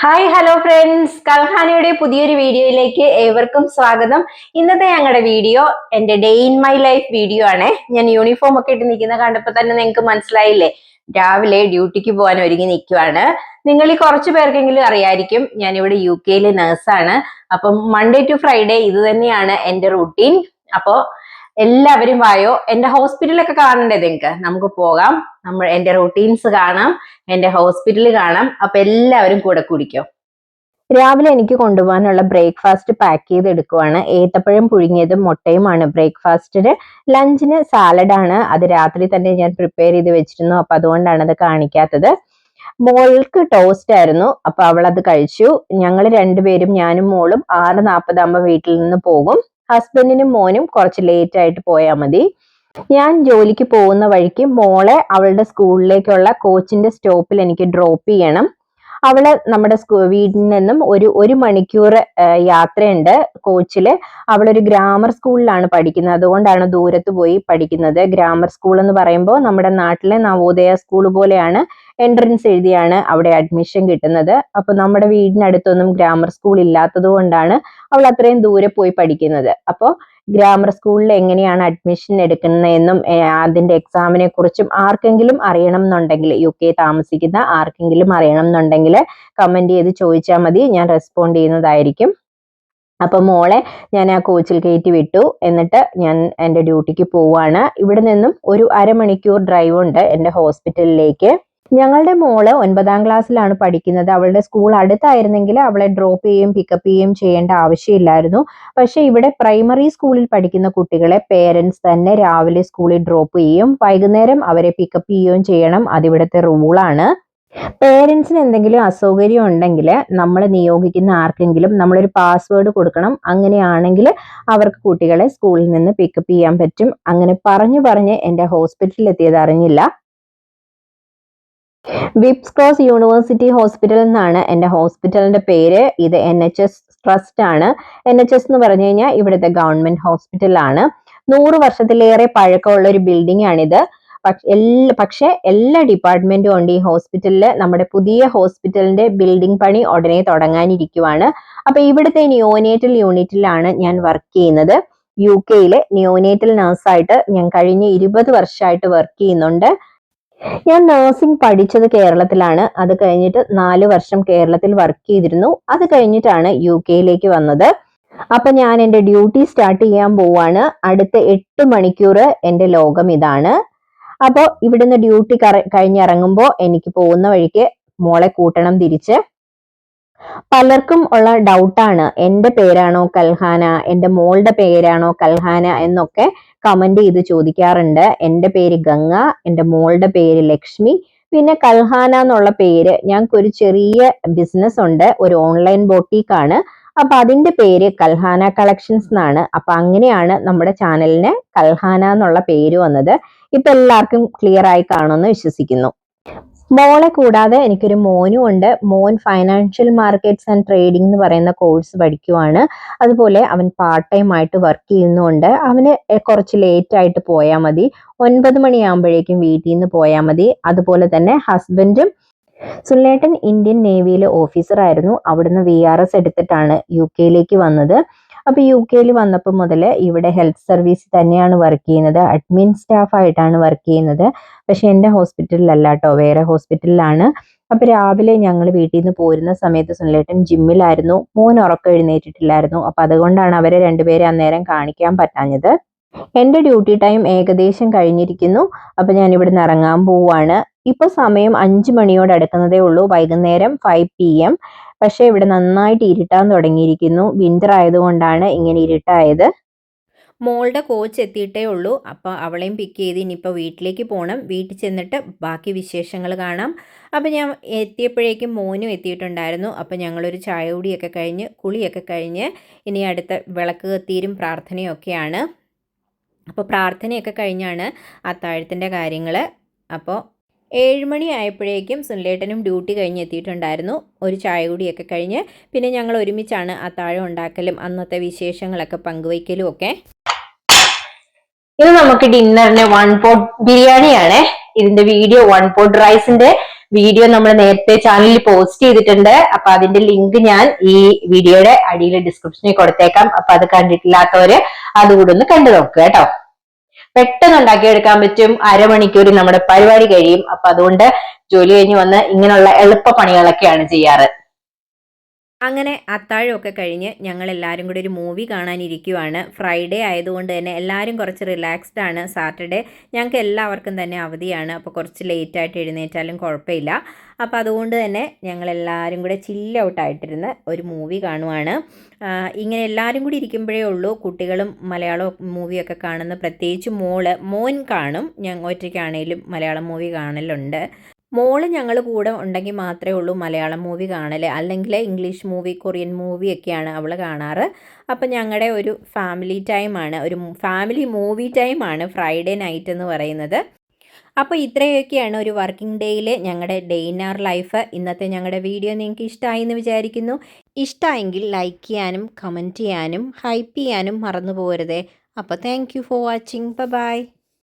Hi hello friends, കൽഹാനയുടെ പുതിയൊരു വീഡിയോയിലേക്ക് ഏവർക്കും സ്വാഗതം. ഇന്നത്തെ ഞങ്ങളുടെ വീഡിയോ എന്റെ day in my life video ആണ്. ഞാൻ യൂണിഫോം ഒക്കെ ഇട്ട് നിൽക്കുന്ന കണ്ടപ്പോൾ തന്നെ നിങ്ങൾക്ക് മനസ്സിലായില്ലേ, രാവിലെ ഡ്യൂട്ടിക്ക് പോകാൻ ഒരുങ്ങി നിൽക്കുവാണ്. നിങ്ങൾ ഈ കുറച്ചു പേർക്കെങ്കിലും അറിയായിരിക്കും, ഞാൻ ഇവിടെ UK നേഴ്സാണ്. അപ്പം മൺഡേ ടു ഫ്രൈഡേ ഇത് തന്നെയാണ് എന്റെ റൂട്ടീൻ. അപ്പോ എല്ലാവരും വായോ, എന്റെ ഹോസ്പിറ്റലൊക്കെ കാണണ്ടേ നിങ്ങൾക്ക്, നമുക്ക് പോകാം. എന്റെ റൂട്ടീൻസ് കാണാം, എന്റെ ഹോസ്പിറ്റൽ കാണാം. അപ്പൊ എല്ലാവരും കൂടെ കുടിക്കോ. രാവിലെ എനിക്ക് കൊണ്ടുപോകാനുള്ള ബ്രേക്ക്ഫാസ്റ്റ് പാക്ക് ചെയ്ത് എടുക്കുവാണ്. ഏത്തപ്പഴം പുഴുങ്ങിയതും മുട്ടയുമാണ് ബ്രേക്ക്ഫാസ്റ്റിന്. ലഞ്ചിന് സാലഡാണ്, അത് രാത്രി തന്നെ ഞാൻ പ്രിപ്പയർ ചെയ്ത് വെച്ചിരുന്നു, അപ്പൊ അതുകൊണ്ടാണ് അത് കാണിക്കാത്തത്. മോൾക്ക് ടോസ്റ്റ് ആയിരുന്നു, അപ്പൊ അവൾ അത് കഴിച്ചു. ഞങ്ങൾ രണ്ടുപേരും, ഞാനും മോളും 6:40 വീട്ടിൽ നിന്ന് പോകും. ഹസ്ബൻഡിനും മോനും കുറച്ച് ലേറ്റ് ആയിട്ട് പോയാൽ മതി. ഞാൻ ജോലിക്ക് പോകുന്ന വഴിക്ക് മോളെ അവളുടെ സ്കൂളിലേക്കുള്ള കോച്ചിന്റെ സ്റ്റോപ്പിൽ എനിക്ക് ഡ്രോപ്പ് ചെയ്യണം. അവള് നമ്മുടെ വീട്ടിൽ നിന്നും ഒരു മണിക്കൂർ യാത്രയുണ്ട് കോച്ചില്. അവളൊരു ഗ്രാമർ സ്കൂളിലാണ് പഠിക്കുന്നത്, അതുകൊണ്ടാണ് ദൂരത്ത് പോയി പഠിക്കുന്നത്. ഗ്രാമർ സ്കൂൾ എന്ന് പറയുമ്പോൾ നമ്മുടെ നാട്ടിലെ നവോദയ സ്കൂൾ പോലെയാണ്. എൻട്രൻസ് എഴുതിയാണ് അവിടെ അഡ്മിഷൻ കിട്ടുന്നത്. അപ്പൊ നമ്മുടെ വീടിനടുത്തൊന്നും ഗ്രാമർ സ്കൂൾ ഇല്ലാത്തത് കൊണ്ടാണ് അവൾ അത്രയും ദൂരെ പോയി പഠിക്കുന്നത്. അപ്പോൾ ഗ്രാമർ സ്കൂളിൽ എങ്ങനെയാണ് അഡ്മിഷൻ എടുക്കുന്നതെന്നും അതിന്റെ എക്സാമിനെ കുറിച്ചും ആർക്കെങ്കിലും അറിയണം എന്നുണ്ടെങ്കിൽ, UK താമസിക്കുന്ന ആർക്കെങ്കിലും അറിയണം എന്നുണ്ടെങ്കിൽ കമന്റ് ചെയ്ത് ചോദിച്ചാൽ മതി, ഞാൻ റെസ്പോണ്ട് ചെയ്യുന്നതായിരിക്കും. അപ്പൊ മോളെ ഞാൻ ആ കോച്ചിൽ കയറ്റി വിട്ടു. എന്നിട്ട് ഞാൻ എൻ്റെ ഡ്യൂട്ടിക്ക് പോവാണ്. ഇവിടെ നിന്നും ഒരു അരമണിക്കൂർ ഡ്രൈവ് ഉണ്ട് എൻ്റെ ഹോസ്പിറ്റലിലേക്ക്. ഞങ്ങളുടെ മോള് 9ാം ക്ലാസ്സിലാണ് പഠിക്കുന്നത്. അവളുടെ സ്കൂൾ അടുത്തായിരുന്നെങ്കിൽ അവളെ ഡ്രോപ്പ് ചെയ്യുകയും പിക്കപ്പ് ചെയ്യുകയും ചെയ്യേണ്ട ആവശ്യമില്ലായിരുന്നു. പക്ഷെ ഇവിടെ പ്രൈമറി സ്കൂളിൽ പഠിക്കുന്ന കുട്ടികളെ പേരൻസ് തന്നെ രാവിലെ സ്കൂളിൽ ഡ്രോപ്പ് ചെയ്യും, വൈകുന്നേരം അവരെ പിക്കപ്പ് ചെയ്യുകയും ചെയ്യണം. അതിവിടുത്തെ റൂളാണ്. പേരൻസിന് എന്തെങ്കിലും അസൗകര്യം ഉണ്ടെങ്കിൽ നമ്മൾ നിയോഗിക്കുന്ന ആർക്കെങ്കിലും നമ്മളൊരു പാസ്വേഡ് കൊടുക്കണം. അങ്ങനെയാണെങ്കിൽ അവർക്ക് കുട്ടികളെ സ്കൂളിൽ നിന്ന് പിക്കപ്പ് ചെയ്യാൻ പറ്റും. അങ്ങനെ പറഞ്ഞ് എൻ്റെ ഹോസ്പിറ്റലിൽ എത്തിയത് അറിഞ്ഞില്ല. വിപ്സ് ക്രോസ് യൂണിവേഴ്സിറ്റി ഹോസ്പിറ്റൽ എന്നാണ് എൻ്റെ ഹോസ്പിറ്റലിന്റെ പേര്. ഇത് NHS ട്രസ്റ്റ് ആണ്. NHS എന്ന് പറഞ്ഞു കഴിഞ്ഞാൽ ഇവിടുത്തെ ഗവൺമെന്റ് ഹോസ്പിറ്റലാണ്. 100 വർഷത്തിലേറെ പഴക്കമുള്ള ഒരു ബിൽഡിംഗ് ആണിത്. പക്ഷെ എല്ലാ ഡിപ്പാർട്ട്മെന്റും ഉണ്ട് ഈ ഹോസ്പിറ്റലില്. നമ്മുടെ പുതിയ ഹോസ്പിറ്റലിന്റെ ബിൽഡിംഗ് പണി ഉടനെ തുടങ്ങാനിരിക്കുവാണ്. അപ്പൊ ഇവിടുത്തെ നിയോനേറ്റൽ യൂണിറ്റിലാണ് ഞാൻ വർക്ക് ചെയ്യുന്നത്. UK നിയോനേറ്റൽ നഴ്സായിട്ട് ഞാൻ കഴിഞ്ഞ 20 വർഷമായിട്ട് വർക്ക് ചെയ്യുന്നുണ്ട്. ഞാൻ നഴ്സിംഗ് പഠിച്ചത് കേരളത്തിലാണ്. അത് കഴിഞ്ഞിട്ട് 4 വർഷം കേരളത്തിൽ വർക്ക് ചെയ്തിരുന്നു. അത് കഴിഞ്ഞിട്ടാണ് UK വന്നത്. അപ്പൊ ഞാൻ എൻ്റെ ഡ്യൂട്ടി സ്റ്റാർട്ട് ചെയ്യാൻ പോവാണ്. അടുത്ത 8 മണിക്കൂർ എൻ്റെ ലോകം ഇതാണ്. അപ്പോ ഇവിടുന്ന് ഡ്യൂട്ടി കഴിഞ്ഞിറങ്ങുമ്പോൾ എനിക്ക് പോകുന്ന വഴിക്ക് മോളെ കൂട്ടണം തിരിച്ച്. പലർക്കും ഉള്ള ഡൗട്ടാണ്, എൻ്റെ പേരാണോ കൽഹാന, എൻ്റെ മോളുടെ പേരാണോ കൽഹാന എന്നൊക്കെ കമന്റ് ചെയ്ത് ചോദിക്കാറുണ്ട്. എൻ്റെ പേര് ഗംഗ, എൻ്റെ മോളുടെ പേര് ലക്ഷ്മി. പിന്നെ കൽഹാന എന്നുള്ള പേര്, ഞങ്ങൾക്കൊരു ചെറിയ ബിസിനസ് ഉണ്ട്, ഒരു ഓൺലൈൻ ബൊട്ടീക്കാണ്. അപ്പൊ അതിന്റെ പേര് കൽഹാന കളക്ഷൻസ് എന്നാണ്. അപ്പൊ അങ്ങനെയാണ് നമ്മുടെ ചാനലിന് കൽഹാന എന്നുള്ള പേര് വന്നത്. ഇപ്പൊ എല്ലാവർക്കും ക്ലിയർ ആയി കാണുമെന്ന് വിശ്വസിക്കുന്നു. മോളെ കൂടാതെ എനിക്കൊരു മോനും ഉണ്ട്. മോൻ ഫൈനാൻഷ്യൽ മാർക്കറ്റ്സ് ആൻഡ് ട്രേഡിംഗ് എന്ന് പറയുന്ന കോഴ്സ് പഠിക്കുവാണ്. അതുപോലെ അവൻ പാർട്ട് ടൈം ആയിട്ട് വർക്ക് ചെയ്യുന്നുണ്ട്. അവന് കുറച്ച് ലേറ്റ് ആയിട്ട് പോയാൽ മതി, 9 മണിയാകുമ്പോഴേക്കും വീട്ടിൽ നിന്ന് പോയാൽ മതി. അതുപോലെ തന്നെ ഹസ്ബൻഡും, സുനിലേട്ടൻ ഇന്ത്യൻ നേവിയിലെ ഓഫീസർ ആയിരുന്നു. അവിടുന്ന് VRS എടുത്തിട്ടാണ് UK വന്നത്. അപ്പൊ UK വന്നപ്പോൾ മുതൽ ഇവിടെ ഹെൽത്ത് സർവീസ് തന്നെയാണ് വർക്ക് ചെയ്യുന്നത്. അഡ്മിൻ സ്റ്റാഫ് ആയിട്ടാണ് വർക്ക് ചെയ്യുന്നത്. പക്ഷെ എൻ്റെ ഹോസ്പിറ്റലിലല്ല കേട്ടോ, വേറെ ഹോസ്പിറ്റലിലാണ്. അപ്പൊ രാവിലെ ഞങ്ങൾ വീട്ടിൽ നിന്ന് പോരുന്ന സമയത്ത് സുനിലേട്ടൻ ജിമ്മിലായിരുന്നു. മോൻ ഉറക്കം എഴുന്നേറ്റിട്ടില്ലായിരുന്നു. അപ്പൊ അതുകൊണ്ടാണ് അവരെ രണ്ടുപേരെ അന്നേരം കാണിക്കാൻ പറ്റാഞ്ഞത്. എൻ്റെ ഡ്യൂട്ടി ടൈം ഏകദേശം കഴിഞ്ഞിരിക്കുന്നു. അപ്പൊ ഞാൻ ഇവിടുന്ന് ഇറങ്ങാൻ പോവാണ്. ഇപ്പൊ സമയം 5 മണിയോട് അടുക്കുന്നതേ ഉള്ളൂ, വൈകുന്നേരം 5 PM. പക്ഷെ ഇവിടെ നന്നായിട്ട് ഇരുട്ടാൻ തുടങ്ങിയിരിക്കുന്നു. വിന്റർ ആയതുകൊണ്ടാണ് ഇങ്ങനെ ഇരുട്ടായത്. മോളുടെ കോച്ച് എത്തിയിട്ടേ ഉള്ളൂ. അപ്പോൾ അവളെയും പിക്ക് ചെയ്ത് ഇനിയിപ്പോൾ വീട്ടിലേക്ക് പോകണം. വീട്ടിൽ ചെന്നിട്ട് ബാക്കി വിശേഷങ്ങൾ കാണാം. അപ്പോൾ ഞാൻ എത്തിയപ്പോഴേക്കും മോനും എത്തിയിട്ടുണ്ടായിരുന്നു. അപ്പോൾ ഞങ്ങളൊരു ചായ കുടിയൊക്കെ കഴിഞ്ഞ് കുളിയൊക്കെ കഴിഞ്ഞ് ഇനി അടുത്ത വിളക്ക് കത്തീരും പ്രാർത്ഥനയൊക്കെയാണ്. അപ്പോൾ പ്രാർത്ഥനയൊക്കെ കഴിഞ്ഞാണ് അത്താഴത്തിൻ്റെ കാര്യങ്ങൾ. അപ്പോൾ 7 മണി ആയപ്പോഴേക്കും സുനിലേട്ടനും ഡ്യൂട്ടി കഴിഞ്ഞ് എത്തിയിട്ടുണ്ടായിരുന്നു. ഒരു ചായ കുടിയൊക്കെ കഴിഞ്ഞ് പിന്നെ ഞങ്ങൾ ഒരുമിച്ചാണ് അത്താഴം ഉണ്ടാക്കലും അന്നത്തെ വിശേഷങ്ങളൊക്കെ പങ്കുവയ്ക്കലും ഒക്കെ. ഇത് നമുക്ക് ഡിന്നറിന് 1 പോട്ട് ബിരിയാണിയാണ്. ഇതിന്റെ വീഡിയോ 1 പോട്ട് റൈസിന്റെ വീഡിയോ നമ്മൾ നേരത്തെ ചാനലിൽ പോസ്റ്റ് ചെയ്തിട്ടുണ്ട്. അപ്പൊ അതിന്റെ ലിങ്ക് ഞാൻ ഈ വീഡിയോയുടെ അടിയിൽ ഡിസ്ക്രിപ്ഷനിൽ കൊടുത്തേക്കാം. അപ്പൊ അത് കണ്ടിട്ടില്ലാത്തവര് അതുകൂടെ ഒന്ന് കണ്ടു നോക്കുക കേട്ടോ. പെട്ടെന്ന് ഉണ്ടാക്കിയെടുക്കാൻ പറ്റും, അരമണിക്കൂർ നമ്മുടെ പരിപാടി കഴിയും. അപ്പൊ അതുകൊണ്ട് ജോലി കഴിഞ്ഞ് വന്ന് ഇങ്ങനെയുള്ള എളുപ്പ പണികളൊക്കെയാണ് ചെയ്യാറ്. അങ്ങനെ അത്താഴമൊക്കെ കഴിഞ്ഞ് ഞങ്ങൾ എല്ലാവരും കൂടി ഒരു മൂവി കാണാനിരിക്കുവാണ്. ഫ്രൈഡേ ആയതുകൊണ്ട് തന്നെ എല്ലാവരും കുറച്ച് റിലാക്സ്ഡ് ആണ്. സാറ്റർഡേ ഞങ്ങൾക്ക് എല്ലാവർക്കും തന്നെ അവധിയാണ്. അപ്പോൾ കുറച്ച് ലേറ്റായിട്ട് എഴുന്നേറ്റാലും കുഴപ്പമില്ല. അപ്പോൾ അതുകൊണ്ട് തന്നെ ഞങ്ങളെല്ലാവരും കൂടെ ചില്ല് ഔട്ടായിട്ടിരുന്ന് ഒരു മൂവി കാണുവാണ്. ഇങ്ങനെ എല്ലാവരും കൂടി ഇരിക്കുമ്പോഴേ ഉള്ളൂ കുട്ടികളും മലയാളം മൂവിയൊക്കെ കാണുന്ന. പ്രത്യേകിച്ച് മോൻ കാണും. ഞങ്ങൾ ഒറ്റയ്ക്കാണേലും മലയാളം മൂവി കാണലുണ്ട്. മോള് ഞങ്ങൾ കൂടെ ഉണ്ടെങ്കിൽ മാത്രമേ ഉള്ളൂ മലയാളം മൂവി കാണൽ. അല്ലെങ്കിൽ ഇംഗ്ലീഷ് മൂവി, കൊറിയൻ മൂവിയൊക്കെയാണ് അവൾ കാണാറ്. അപ്പം ഞങ്ങളുടെ ഒരു ഫാമിലി ടൈമാണ്, ഒരു ഫാമിലി മൂവി ടൈമാണ് ഫ്രൈഡേ നൈറ്റ് എന്ന് പറയുന്നത്. അപ്പോൾ ഇത്രയൊക്കെയാണ് ഒരു വർക്കിംഗ് ഡേയിൽ ഞങ്ങളുടെ ഡേ ഇൻ അവർ ലൈഫ്. ഇന്നത്തെ ഞങ്ങളുടെ വീഡിയോ നിങ്ങൾക്ക് ഇഷ്ടമായി എന്ന് വിചാരിക്കുന്നു. ഇഷ്ടമായെങ്കിൽ ലൈക്ക് ചെയ്യാനും കമൻറ്റ് ചെയ്യാനും ഹൈപ്പ് ചെയ്യാനും മറന്നു പോകരുതേ. അപ്പോൾ thank you for watching. By.